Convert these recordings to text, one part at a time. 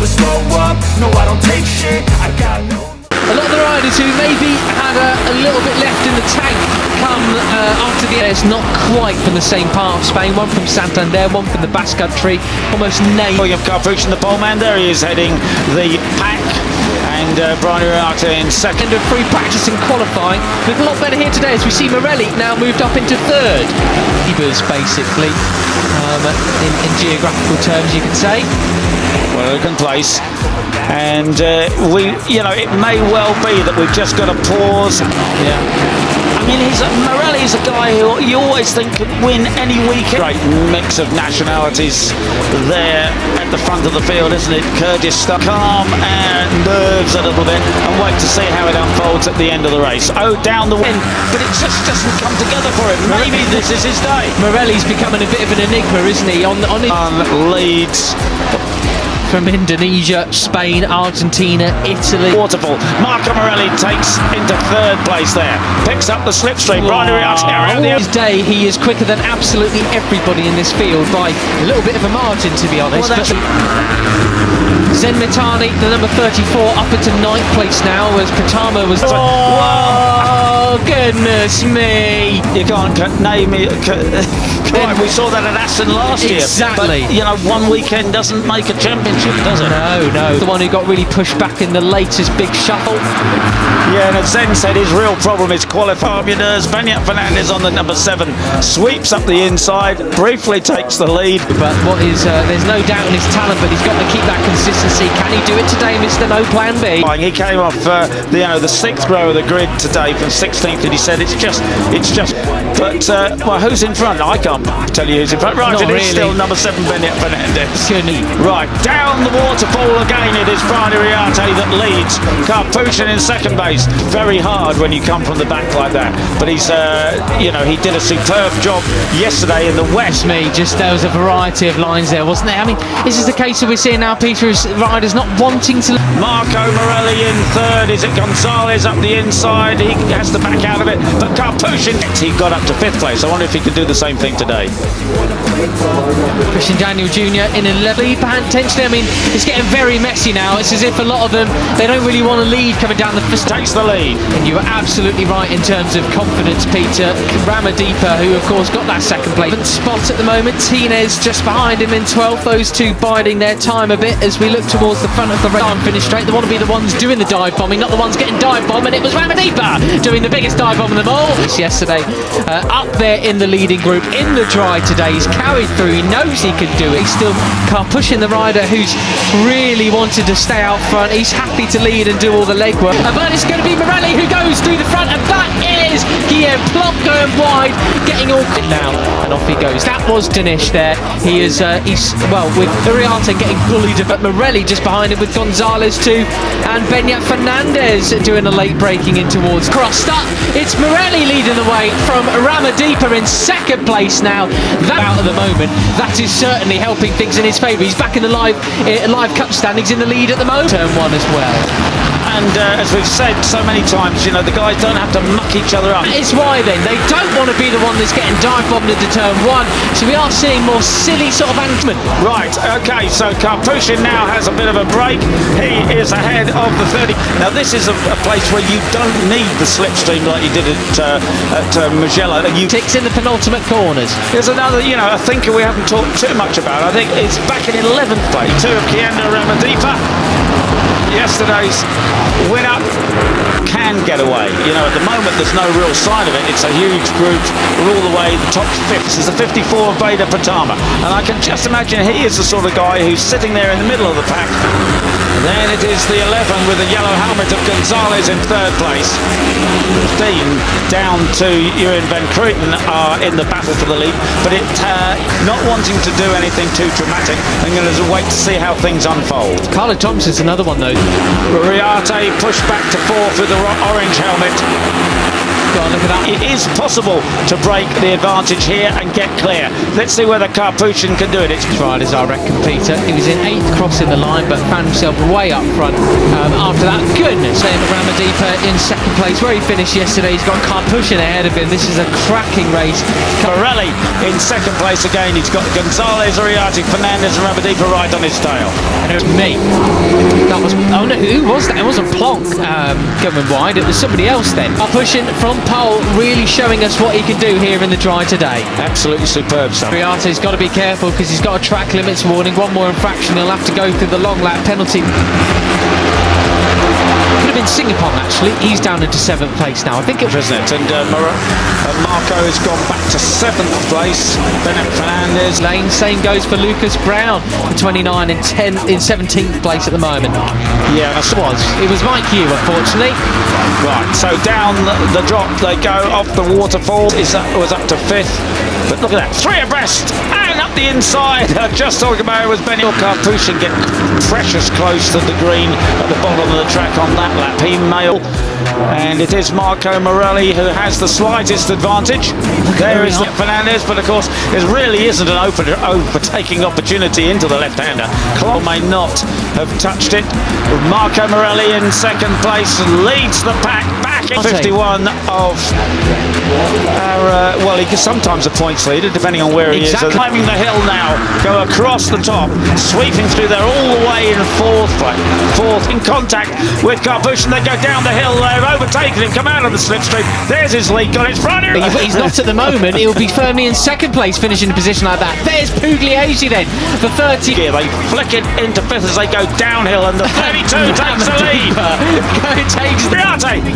never slow up, no I don't take shit, I got no... A lot of the riders who maybe had a little bit left in the tank come after the air. It's not quite from the same part of Spain. One from Santander, one from the Basque Country. Almost named. William Carpucci in the pole man. There he is heading the pack. And Brian Uriarte in second. Of free practice and qualifying. Look a lot better here today as we see Morelli now moved up into third. Ebers basically, in geographical terms you could say. Well, second place. And it may well be that we've just got to pause. Yeah. I mean, Morelli's a guy who you always think could win any weekend. Great mix of nationalities there at the front of the field, isn't it? Kyrgyzstan, calm and nerves a little bit, and wait to see how it unfolds at the end of the race. Oh, down the wind, but it just doesn't come together for him. Maybe this is his day. Morelli's becoming a bit of an enigma, isn't he? On leads. From Indonesia, Spain, Argentina, Italy. Waterfall. Marco Morelli takes into third place there. Picks up the slipstream. His day, he is quicker than absolutely everybody in this field by a little bit of a margin, to be honest. Well, Zen Mitani, the number 34, up into 9th place now, as Pratama was... Oh, goodness me! You can't name me... we saw that at Aston last year. Exactly. But, one weekend doesn't make a championship, does it? No. The one who got really pushed back in the latest big shuffle. Yeah, and as Zen said, his real problem is qualifying. Benyat Fernandez on the number 7 sweeps up the inside, briefly takes the lead. But there's no doubt in his talent, but he's got to keep that consistency. Can he do it today, Mr. No Plan B? He came off the 6th row of the grid today from 16th, and he said it's just. But who's in front? I can't tell you who's in front. Right, Not it is really. still number 7, Benyat Fernandez. Goodness. Right, down the waterfall again. It is Brian Uriarte that leads. Carpucci in second base. Very hard when you come from the back like that. But he's, he did a superb job yesterday in the West. There was a variety of lines there, wasn't there? I mean, this is the case that we're seeing now, Peter, is riders not wanting to... Marco Morelli in third. Is it Gonzalez up the inside? He has to back out of it. But Carpucci, he got up to 5th place. I wonder if he could do the same thing today. Christian Daniel Jr. in 11th, potentially. I mean, it's getting very messy now. It's as if a lot of them, they don't really want to lead coming down the first. Takes the lead. And you were absolutely right in terms of confidence, Peter. Ramadeepa, who of course got that second place spot at the moment. Tinez just behind him in 12th. Those two biding their time a bit as we look towards the front of the race. Finish straight. They want to be the ones doing the dive bombing, not the ones getting dive bombed. And it was Ramadeepa doing the biggest dive bomb of them all. Yesterday, up there in the leading group in the dry today. He's carried through. He knows he can do it. He's still pushing the rider who's really wanted to stay out front. He's happy to lead and do all the legwork. But it's going to be Morelli who goes through the front, and that is Guillaume Plop going wide, getting all now, and off he goes. That was Danish there. He's with Uriarte getting bullied, but Morelli just behind him with Gonzalez too, and Benyat Fernandez doing a late braking in towards crossed up. It's Morelli leading the way from Ramadeepa in second place now. That out at the moment, that is certainly helping things in his favour. He's back in the live cup standings in the lead at the moment. Turn 1 as well. And as we've said so many times, the guys don't have to muck each other up. That is why then they don't want to be the one that's getting dive bombed into turn 1. So we are seeing more silly sort of antman. Right, okay, so Carpucci now has a bit of a break. He is ahead of the 30. Now this is a place where you don't need the slipstream like you did at Mugello. You ticks in the penultimate corners. There's another, a thinker we haven't talked too much about. I think it's back in 11th place. 2 of Kianda Ramadeepa. Yesterday's winner can get away. At the moment there's no real sign of it. It's a huge group. We're all the way. The top 5th is the 54 of Veda Pratama. And I can just imagine he is the sort of guy who's sitting there in the middle of the pack. Then it is the 11 with the yellow helmet of Gonzalez in 3rd place. 15 down to Ewan Van Kruyten are in the battle for the lead, but not wanting to do anything too dramatic. I'm going to wait to see how things unfold. Carlo Thompson's another one though. Uriarte pushed back to 4th with the orange helmet. Go on, look at that. It is possible to break the advantage here and get clear. Let's see whether Karpushin can do it. It's Riders, I reckon, Peter. He was in 8th crossing the line, but found himself way up front after that. Goodness, Ramadeepa in 2nd place, where he finished yesterday. He's got Karpushin ahead of him. This is a cracking race. Morelli in 2nd place again. He's got Gonzalez, Uriarte, Fernandez and Ramadeepa right on his tail. And it was me. That was, oh no, who was that? It wasn't Plonk going wide, it was somebody else then. Karpushin from pole, really showing us what he can do here in the dry today. Absolutely superb stuff. Uriarte's got to be careful because he's got a track limits warning. One more infraction, he'll have to go through the long lap penalty. Could have been Singapore actually. He's down into 7th place now. I think it was, isn't it? And Marco has gone back to 7th place. Bennett Fernandez. Lane. Same goes for Lucas Brown, 29 in 17th place at the moment. Yeah, that's It was Mike Hugh, unfortunately. Right, so down the drop they go off the waterfall. Was up to 5th. But look at that, 3 abreast and up the inside. Just talking about it was Benny Karpushin get precious close to the green at the bottom of the track on that lap. He mailed, and it is Marco Morelli who has the slightest advantage. There is Fernandez, but of course there really isn't an overtaking opportunity into the left-hander. Clark may not have touched it. Marco Morelli in 2nd place leads the pack back in 51 of our, well, he is sometimes a points leader depending on where he is. Climbing the hill now, go across the top, sweeping through there all the way in 4th place. 4th in contact with Karpushin. They go down the hill, they've overtaken him, come out of the slipstream. There's his lead, got his front. He's not at the moment. He'll be firmly in 2nd place, finishing in a position like that. There's Pugliese then for 30. They flick it into 5th as they go downhill, and the 32 takes the lead.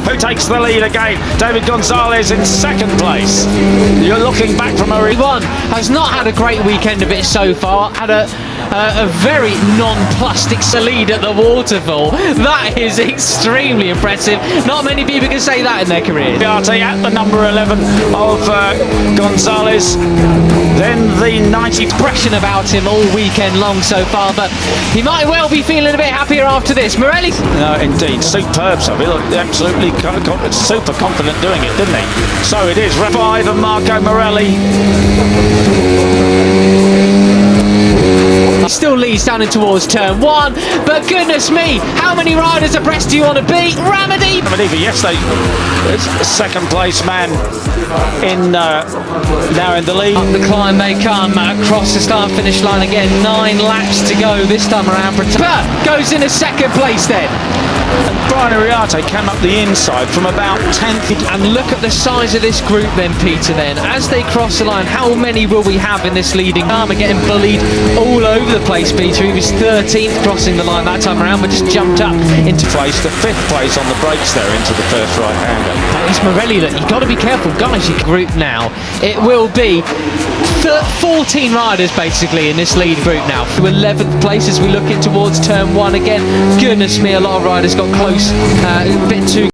Who takes the lead again. David Gonzalez in 2nd place. You're looking back from a one has not had a great weekend of it so far. Had a very non-plastic lead at the waterfall. That is extremely impressive. Not many people can say that in their career. At the number 11 of Gonzalez. Then the 90 impression about him all weekend long so far, but he might well be feeling a bit happier after this. Morelli. No, indeed, superb. So he looked absolutely super confident doing it, didn't he? So it is 5 and Marco Morelli. Still leads down in towards turn 1, but goodness me, how many riders abreast do you want to beat? Ramadeepa, yes, it's 2nd place man in now in the lead. Up the climb they come, across the start finish line again. 9 laps to go this time around. Pratama goes in a 2nd place then. And Brian Uriarte came up the inside from about 10th. And look at the size of this group then, Peter, then. As they cross the line, how many will we have in this leading arm? Getting bullied all over the place, Peter. He was 13th crossing the line that time around, but just jumped up into place to 5th place on the brakes there into the 1st right-hander. It's Morelli, look, you've got to be careful, guys. Your group now, it will be 14 riders basically in this lead group now. To 11th place as we look in towards turn 1 again. Goodness me, a lot of riders got close, a bit too